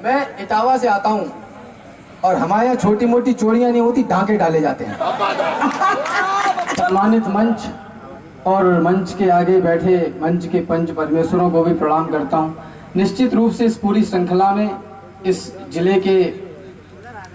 मैं इटावा से आता हूँ और हमारे यहाँ छोटी मोटी चोरियां नहीं होती, ढाके डाले जाते हैं। सम्मानित मंच और मंच के आगे बैठे मंच के पंच परमेश्वरों को भी प्रणाम करता हूँ। निश्चित रूप से इस पूरी श्रृंखला में इस जिले के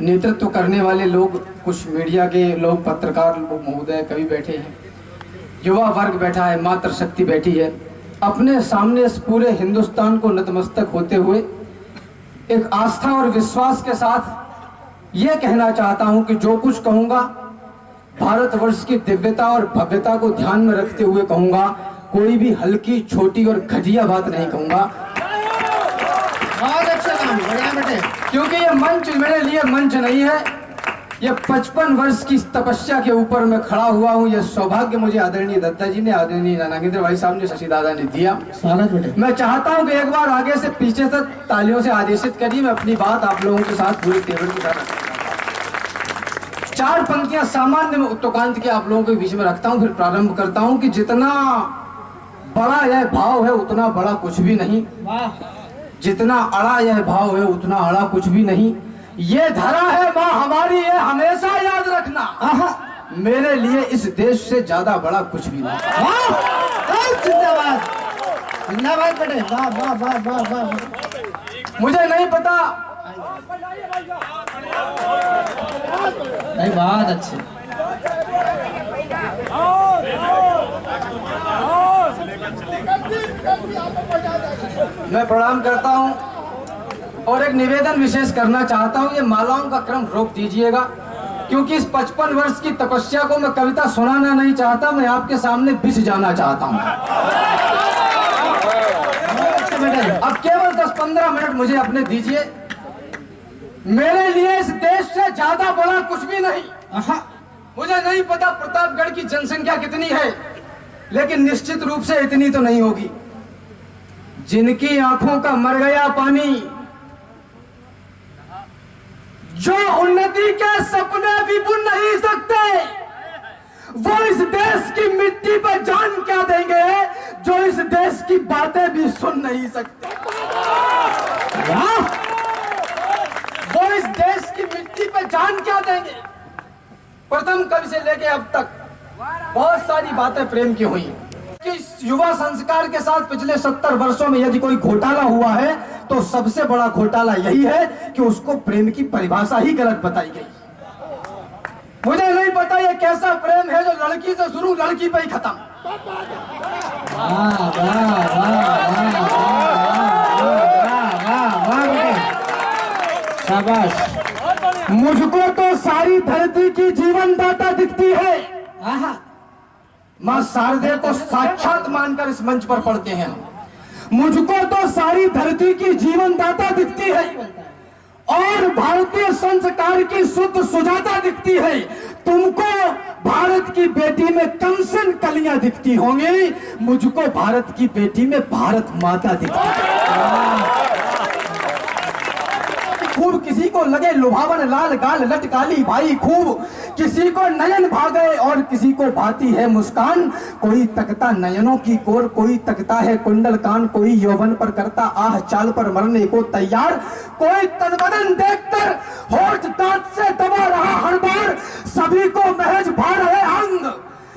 नेतृत्व करने वाले लोग, कुछ मीडिया के लोग, पत्रकार लोग महोदय कवि बैठे हैं, युवा वर्ग बैठा है, मातृशक्ति बैठी है। अपने सामने इस पूरे हिंदुस्तान को नतमस्तक होते हुए एक आस्था और विश्वास के साथ ये कहना चाहता हूं कि जो कुछ कहूंगा भारतवर्ष की दिव्यता और भव्यता को ध्यान में रखते हुए कहूंगा। कोई भी हल्की, छोटी और घटिया बात नहीं कहूंगा। बहुत अच्छा काम, बढ़िया बेटे। क्योंकि ये मंच मेरे लिए मंच नहीं है, ये 55 वर्ष की तपस्या के ऊपर मैं खड़ा हुआ हूँ। ये सौभाग्य मुझे आदरणीय दत्ता जी ने, आदरणीय नागेंद्र भाई साहब ने, शशि दादा ने दिया। स्वागत बेटे। मैं चाहता हूँ कि एक बार आगे से पीछे तक तालियों से आदेशित करिए। मैं अपनी बात आप लोगों के साथ पूरे तेवर के साथ 4 पंक्तियां सामान्य में उत्तोकांत के आप लोगों के बीच में रखता हूँ, फिर प्रारंभ करता हूँ कि जितना बड़ा यह भाव है उतना बड़ा कुछ भी नहीं, जितना अड़ा यह भाव है उतना अड़ा कुछ भी नहीं। ये धरा है माँ हमारी, ये हमेशा याद रखना। मेरे लिए इस देश से ज्यादा बड़ा कुछ भी नहीं। जिंदाबाद, जिंदाबाद बेटे। वाह वाह वाह वाह वाह। मुझे नहीं पता, नहीं बहुत अच्छे। मैं प्रणाम करता हूं और एक निवेदन विशेष करना चाहता हूं। ये मालाओं का क्रम रोक दीजिएगा, क्योंकि इस 55 वर्ष की तपस्या को मैं कविता सुनाना नहीं चाहता, मैं आपके सामने बिछ जाना चाहता हूं। अब केवल 10-15 मिनट मुझे अपने दीजिए। मेरे लिए इस देश से ज्यादा बड़ा कुछ भी नहीं। मुझे नहीं पता प्रतापगढ़ की जनसंख्या कितनी है, लेकिन निश्चित रूप से इतनी तो नहीं होगी। जिनकी आंखों का मर गया पानी, जो उन्नति के सपने भी बुन नहीं सकते, वो इस देश की मिट्टी पर जान क्या देंगे जो इस देश की बातें भी सुन नहीं सकते। वो इस देश की मिट्टी पर जान क्या देंगे। प्रथम कवि से लेके अब तक बहुत सारी बातें प्रेम की हुई कि युवा संस्कार के साथ पिछले 70 वर्षों में यदि कोई घोटाला हुआ है तो सबसे बड़ा घोटाला यही है कि उसको प्रेम की परिभाषा ही गलत बताई गई। मुझे नहीं पता ये कैसा प्रेम है जो लड़की से शुरू, लड़की पे ही खत्म। शाबाश। मुझको तो सारी धरती की जीवनदाता दिखती है। मां शारदे को साक्षात मानकर इस मंच पर पढ़ते हैं। मुझको तो सारी धरती की जीवनदाता दिखती है और भारतीय संस्कार की शुद्ध सुजाता दिखती है। तुमको भारत की बेटी में कंसन कलियां दिखती होंगी, मुझको भारत की बेटी में भारत माता दिखती है। खूब किसी को लगे लुभावन लाल गाल लटकाली भाई खूब, किसी को नयन भागे और किसी को भाती है मुस्कान। कोई तकता नयनों की कोर, कोई तकता है कुंडल कान, कोई यौवन पर करता आह चाल पर मरने को तैयार, कोई तन बदन देखकर होठ दांत से दबा रहा हर बार। सभी को महज भार है अंग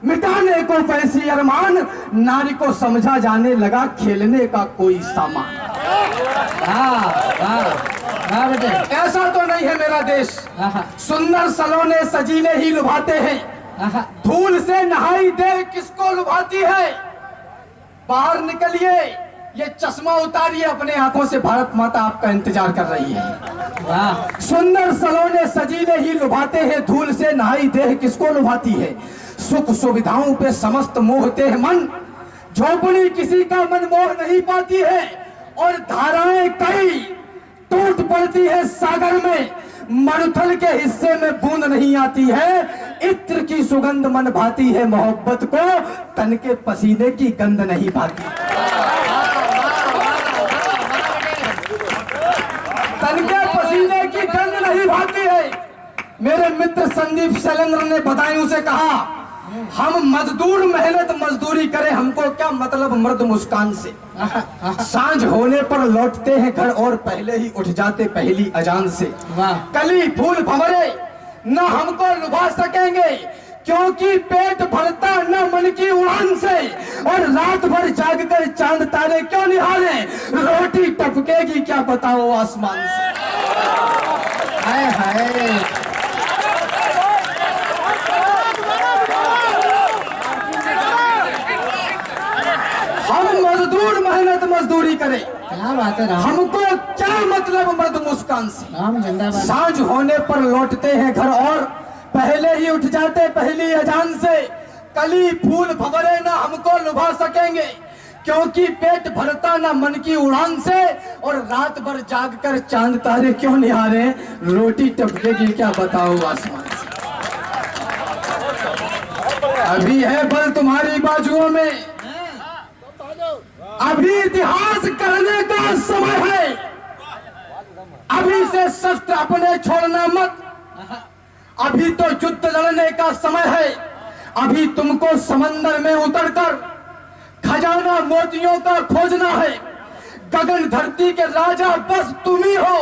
मिटाने को वैसी अरमान, नारी को समझा जाने लगा खेलने का कोई सामान। ऐसा तो नहीं है मेरा देश, सुंदर सलोने सजीले ही लुभाते हैं। धूल से नहाई दे किसको लुभाती है। बाहर निकलिए, ये चश्मा उतारिए अपने आंखों से, भारत माता आपका इंतजार कर रही है। सुंदर सलोने सजीले ही लुभाते हैं, धूल से नहाई देह किसको लुभाती है। सुख सुविधाओं पे समस्त मोहते हैं मन, झोपड़ी किसी का मन मोह नहीं पाती है। और धाराएं कई टूट पड़ती है सागर में, मरुथल के हिस्से में बूंद नहीं आती है। इत्र की सुगंध मन भाती है मोहब्बत को, तन के पसीने की गंध नहीं भाती। तन के पसीने की गंध नहीं भाती है। मेरे मित्र संदीप शैलेंद्र ने बदायूं से कहा हम मजदूर मेहनत मजदूरी करें, हमको क्या मतलब मर्द मुस्कान से। सांझ होने पर लौटते हैं घर और पहले ही उठ जाते पहली अजान से। कली फूल भंवरे न हमको लुभा सकेंगे, क्योंकि पेट भरता न मन की उड़ान से। और रात भर जागकर चांद तारे क्यों निहारे, रोटी टपकेगी क्या बताओ आसमान से। हाय हाय, हम मजदूर मेहनत मजदूरी करें, क्या बात है राम। हमको क्या मतलब मर्द मुस्कान से। राम जिंदाबाद। सांझ होने पर लौटते हैं घर और पहले ही उठ जाते पहली अजान से। कली फूल भंवरे ना हमको लुभा सकेंगे, क्योंकि पेट भरता ना मन की उड़ान से। और रात भर जागकर चांद तारे क्यों निहारे, रोटी टपकेगी क्या बताओ आसमान से। अभी है बल तुम्हारी बाजुओं में, अभी इतिहास करने का समय है। अभी से शस्त्र अपने छोड़ना मत, अभी तो युद्ध लड़ने का समय है। अभी तुमको समंदर में उतरकर खजाना मोतियों का खोजना है। गगन धरती के राजा बस तुम ही हो,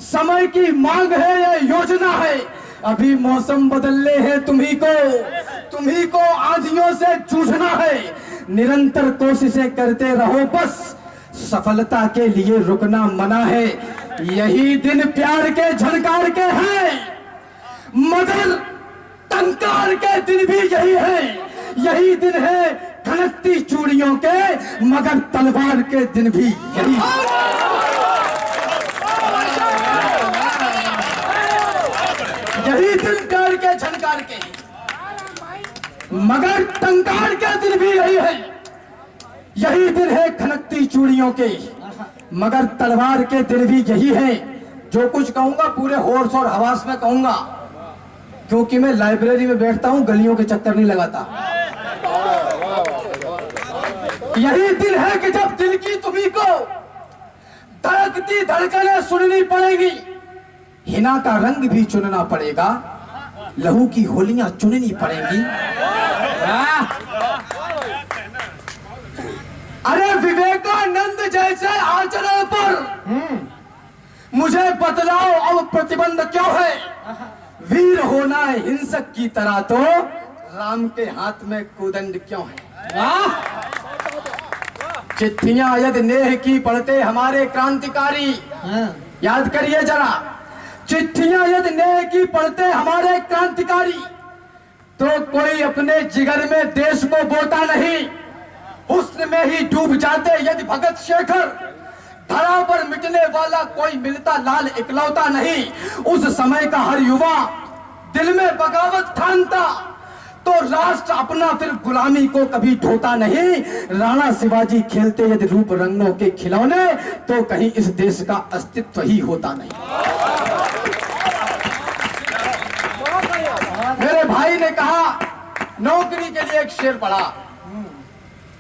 समय की मांग है ये योजना है। अभी मौसम बदलने हैं तुम्ही को आंधियों से जूझना है। निरंतर कोशिशें करते रहो बस, सफलता के लिए रुकना मना है। यही दिन प्यार के झनकार के हैं, मगर टंकार के दिन भी यही है। यही दिन है खनकती चूड़ियों के, मगर तलवार के दिन भी यही है। यही दिन प्यार के झनकार के, मगर टंकार के दिन भी यही है। यही दिन है खनकती चूड़ियों के, मगर तलवार के दिन भी यही है। जो कुछ कहूंगा पूरे होश और हवास में कहूंगा, क्योंकि मैं लाइब्रेरी में बैठता हूं, गलियों के चक्कर नहीं लगाता। यही दिन है कि जब दिल की तुम्ही को धड़कती धड़कनें सुननी पड़ेगी। हिना का रंग भी चुनना पड़ेगा, लहू की होलियां चुननी पड़ेंगी। अरे विवेकानंद जैसे आचरण पर मुझे बतलाओ अब प्रतिबंध क्यों है। वीर होना है हिंसक की तरह, तो राम के हाथ में कुदंड क्यों है। चिट्ठियां यदि नेह की पढ़ते हमारे क्रांतिकारी, याद करिए जरा, चिट्ठियां यदि नेह की पढ़ते हमारे क्रांतिकारी, तो कोई अपने जिगर में देश को बोता नहीं। हुस्न में ही डूब जाते यदि भगत शेखर, धरा पर मिटने वाला कोई मिलता लाल इकलौता नहीं। उस समय का हर युवा दिल में बगावत ठानता, तो राष्ट्र अपना फिर गुलामी को कभी ढोता नहीं। राणा शिवाजी खेलते यदि रूप रंगों के खिलौने, तो कहीं इस देश का अस्तित्व ही होता नहीं। मेरे भाई ने कहा नौकरी के लिए एक शेर पढ़ा,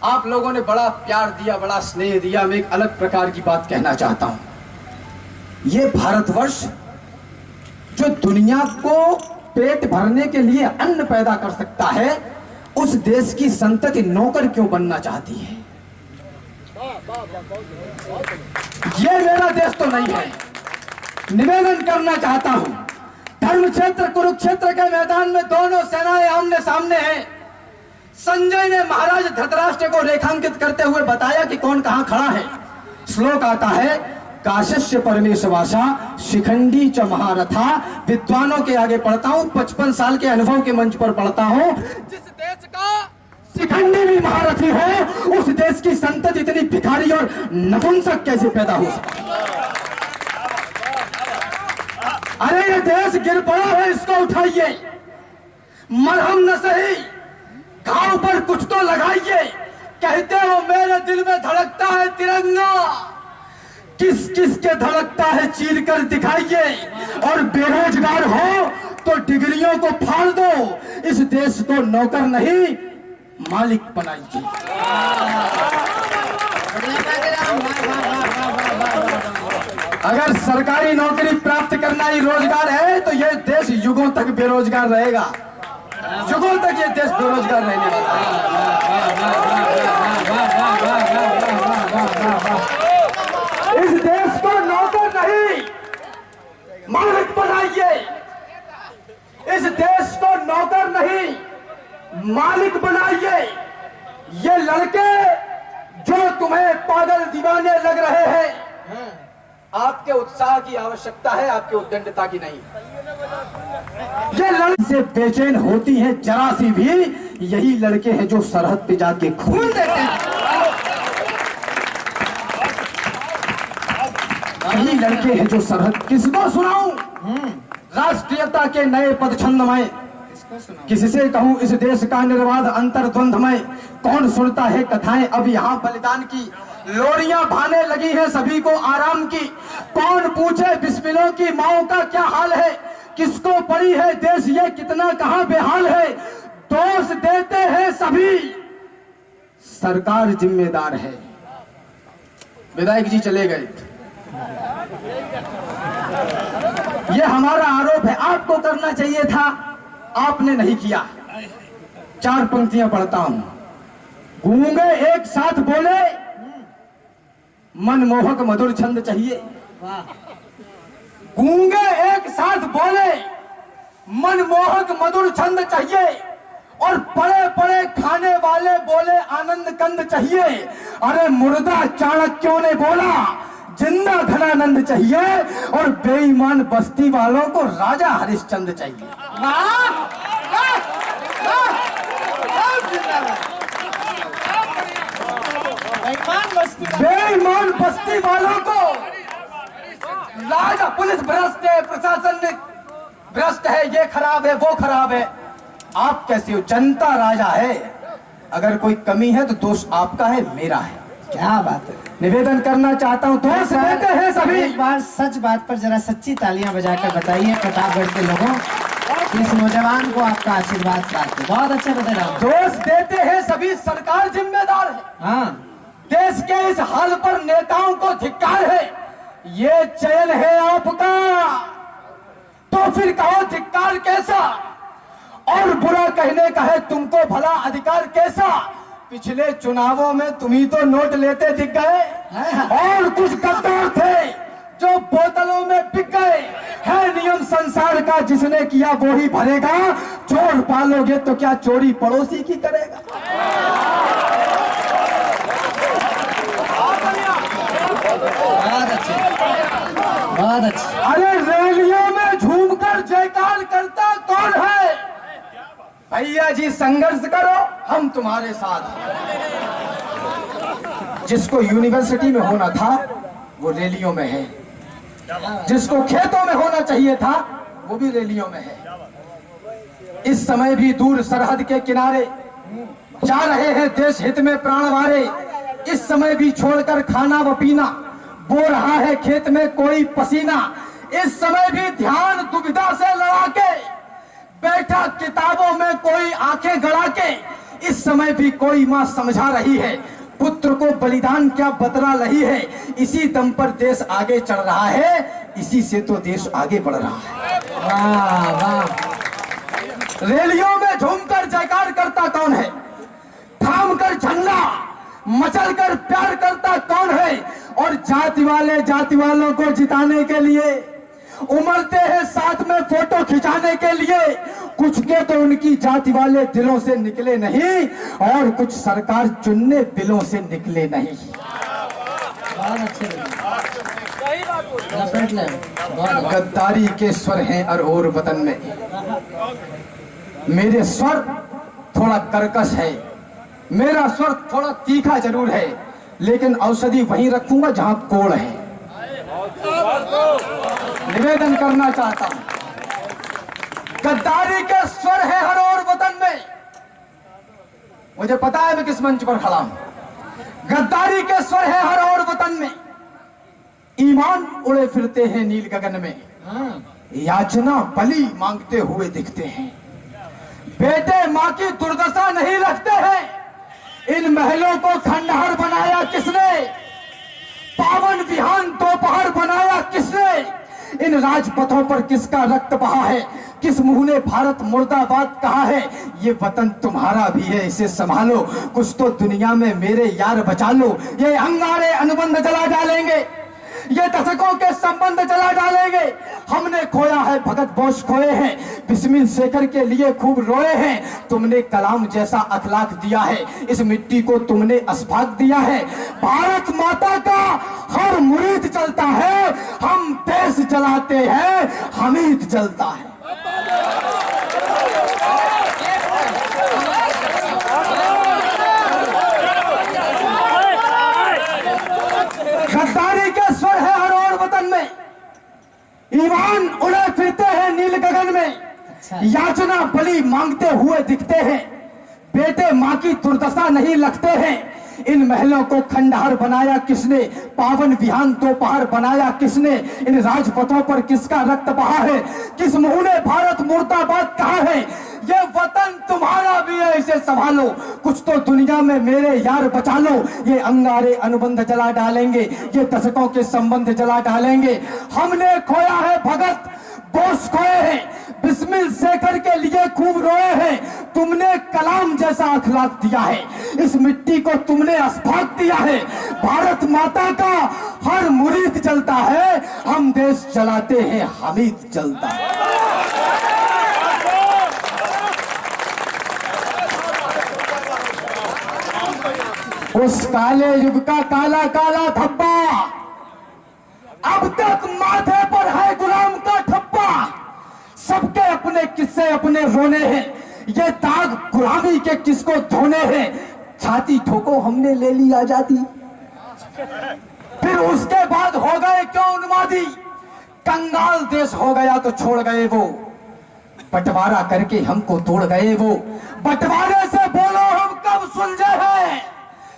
आप लोगों ने बड़ा प्यार दिया, बड़ा स्नेह दिया। मैं एक अलग प्रकार की बात कहना चाहता हूं। ये भारतवर्ष जो दुनिया को पेट भरने के लिए अन्न पैदा कर सकता है, उस देश की संतति नौकर क्यों बनना चाहती है। ये मेरा देश तो नहीं है। निवेदन करना चाहता हूं, धर्म क्षेत्र कुरुक्षेत्र के मैदान में दोनों सेनाएं आमने सामने हैं। संजय ने महाराज धृतराष्ट्र को रेखांकित करते हुए बताया कि कौन कहां खड़ा है। श्लोक आता है, काश्यस्य परमेशवासा शिखंडी च महारथा। विद्वानों के आगे पढ़ता हूं, 55 साल के अनुभव के मंच पर पढ़ता हूं। जिस देश का शिखंडी भी महारथी हो, उस देश की संतति इतनी भिखारी और नपुंसक कैसे पैदा हो सकती। अरे ये देश गिर पड़ा है, इसको उठाइए। मरहम न सही, घाव पर कुछ तो लगाइए। कहते हो मेरे दिल में धड़कता है तिरंगा, किस किस के धड़कता है चीर कर दिखाइए। और बेरोजगार हो तो डिग्रियों को फाड़ दो, इस देश को नौकर नहीं मालिक बनाइए। अगर सरकारी नौकरी प्राप्त करना ही रोजगार है, तो यह देश युगों तक बेरोजगार रहेगा। जुगों तक ये देश बेरोजगार रहने वाला है। इस देश को नौकर नहीं मालिक बनाइए। इस देश को नौकर नहीं मालिक बनाइए। ये लड़के जो तुम्हें पागल दीवाने लग रहे हैं, आपके उत्साह की आवश्यकता है, आपके उद्दंडता की नहीं। ये लड़के से बेचैन होती हैं जरा सी भी, यही लड़के हैं जो सरहद पे जाके खून देते हैं। यही लड़के हैं जो सरहद, किसको सुनाऊं राष्ट्रीयता के नए पदछंद में, किससे कहूं इस देश का निर्बाध अंतर्द्वंद में। कौन सुनता है कथाएं अब यहाँ बलिदान की, लोरियां भाने लगी हैं सभी को आराम की। कौन पूछे बिस्मिलों की माओ का क्या हाल है, किसको पड़ी है देश ये कितना कहां बेहाल है। दोष देते हैं सभी, सरकार जिम्मेदार है। विधायक जी चले गए। ये हमारा आरोप है, आपको करना चाहिए था, आपने नहीं किया। 4 पंक्तियां पढ़ता हूं। गूंगे एक साथ बोले, मनमोहक मधुर छंद चाहिए। गूंगे एक साथ बोले, मनमोहक मधुर छंद चाहिए। और पड़े पड़े खाने वाले बोले आनंद कंद चाहिए। अरे मुर्दा चाणक्यों ने बोला जिंदा घनानंद चाहिए। और बेईमान बस्ती वालों को राजा हरिश्चंद्र चाहिए। बेईमान बस्ती वालों को राजा, पुलिस भ्रष्ट है, प्रशासन भ्रष्ट है, ये खराब है, वो खराब है। आप कैसे हो? जनता राजा है। अगर कोई कमी है तो दोष आपका है, मेरा है। क्या बात है। निवेदन करना चाहता हूँ, दोष देते हैं सभी। एक बार सच बात पर जरा सच्ची तालियां बजाकर बताइए प्रतापगढ़ के लोगों, इस नौजवान को आपका आशीर्वाद प्राप्त है। बहुत अच्छा बता रहा हूँ। दोष देते हैं सभी, सरकार जिम्मेदार है। हाँ, देश के इस हाल पर नेताओं को धिक्कार है। ये चयन है आपका, तो फिर कहो धिक्कार कैसा? और बुरा कहने का है तुमको भला अधिकार कैसा? पिछले चुनावों में तुम ही तो नोट लेते दिख गए, और कुछ गद्दार थे जो बोतलों में बिक गए। है नियम संसार का, जिसने किया वो ही भरेगा। चोर पालोगे तो क्या चोरी पड़ोसी की करेगा? बहुत अच्छे, बहुत अच्छे। अरे रैलियों में झूमकर जयकार करता कौन है? भैया जी संघर्ष करो, हम तुम्हारे साथ हैं। जिसको यूनिवर्सिटी में होना था वो रैलियों में है, जिसको खेतों में होना चाहिए था वो भी रैलियों में है। इस समय भी दूर सरहद के किनारे जा रहे हैं देश हित में प्राण वारे। इस समय भी छोड़कर खाना व पीना, बो रहा है खेत में कोई पसीना। इस समय भी ध्यान दुविधा से लड़ा के बैठा किताबों में कोई आंखें गड़ा के। इस समय भी कोई मां समझा रही है पुत्र को बलिदान क्या बतला रही है। इसी दम पर देश आगे चढ़ रहा है, इसी से तो देश आगे बढ़ रहा है। वाह वाह। रैलियों में झूमकर जयकार करता कौन है? थाम कर झंडा मचल कर प्यार करता कौन है? और जाति वाले जाति वालों को जिताने के लिए उमड़ते हैं साथ में फोटो खिंचाने के लिए। कुछ के तो उनकी जाति वाले दिलों से निकले नहीं, और कुछ सरकार चुनने बिलों से निकले नहीं। बहुत अच्छे, गद्दारी के स्वर हैं और वतन में। मेरे स्वर थोड़ा कर्कश है, मेरा स्वर थोड़ा तीखा जरूर है, लेकिन औषधि वहीं रखूंगा जहां कोड़ है। निवेदन करना चाहता हूं, गद्दारी के स्वर है हर और वतन में। मुझे पता है मैं किस मंच पर खड़ा हूं। गद्दारी के स्वर है हर और वतन में। ईमान उड़े फिरते हैं नील गगन में, याचना बलि मांगते हुए दिखते हैं। बेटे मां की दुर्दशा नहीं रखते हैं। इन महलों को खंडहर बनाया किसने? पावन विहान दोपहर बनाया किसने? इन राजपथों पर किसका रक्त बहा है, किस मुंह ने भारत मुर्दाबाद कहा है। ये वतन तुम्हारा भी है, इसे संभालो, कुछ तो दुनिया में मेरे यार बचा लो। ये अंगारे अनुबंध जला डालेंगे, ये दशकों के संबंध जला डालेंगे। हमने खोया है, भगत बोस खोए हैं, बिस्मिल शेखर के लिए खूब रोए हैं। तुमने कलाम जैसा अखलाक दिया है, इस मिट्टी को तुमने अस्फाक दिया है। भारत माता का हर मुरीद चलता है, हम देश जलाते हैं, हमीद जलता है। गद्दारी के स्वर है हर और वतन में, ईमान उड़े फिरते हैं नील गगन में। याचना बलि मांगते हुए दिखते हैं, बेटे माँ की दुर्दशा नहीं लगते हैं। इन महलों को खंडहर बनाया किसने, पावन विहान दोपहर बनाया किसने। इन राजपथों पर किसका रक्त बहा है, किस मुंह ने भारत मुर्दाबाद कहा है। ये वतन तुम्हारा भी है, इसे संभालो, कुछ तो दुनिया में मेरे यार बचा लो। ये अंगारे अनुबंध जला डालेंगे, ये दशकों के संबंध जला डालेंगे। हमने खोया है, भगत बोस खोए हैं, बिस्मिल शेखर के लिए खूब रोए हैं। तुमने कलाम जैसा अखलाक दिया है, इस मिट्टी को तुमने अस्फाक दिया है। भारत माता का हर मुरीद जलता है, हम देश जलाते हैं, हमीद जलता है। उस काले युग का काला काला धब्बा अब तक माथे पर है गुलाम का ठप्पा। सबके अपने किस्से अपने रोने हैं, ये दाग गुलामी के किसको धोने हैं। छाती ठोको हमने ले ली आजादी, फिर उसके बाद हो गए क्यों उन्मादी। कंगाल देश हो गया तो छोड़ गए वो, बंटवारा करके हमको तोड़ गए वो। बंटवारे से बोलो हम कब सुलझे हैं,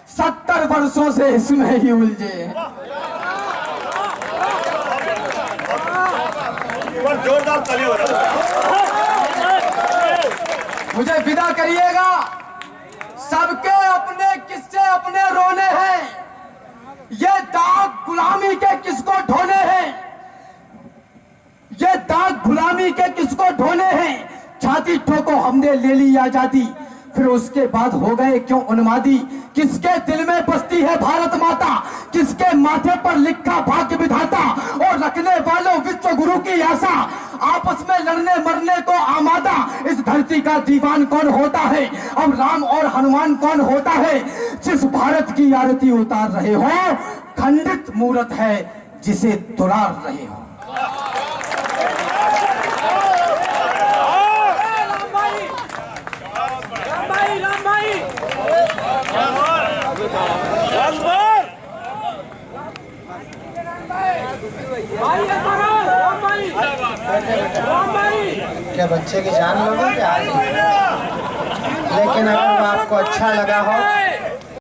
70 वर्षों से इसमें ही उलझे हैं। जोरदार ताली हो रहा है। मुझे विदा करिएगा, सबके अपने किस्से अपने रोने हैं। ये दाग गुलामी के किसको ढोने हैं, ये दाग गुलामी के किसको ढोने हैं। छाती ठोको हमने ले ली आजादी, फिर उसके बाद हो गए क्यों उन्मादी। किसके दिल में बसती है भारत माता, किसके माथे पर लिखा भाग्य विधाता। और रखने वालों विश्व गुरु की आशा, आपस में लड़ने मरने को आमादा। इस धरती का दीवान कौन होता है, अब राम और हनुमान कौन होता है। जिस भारत की आरती उतार रहे हो, खंडित मूर्त है जिसे दुलार रहे हो। क्या बच्चे की जान लोगे क्या? लेकिन अगर वो आपको अच्छा लगा हो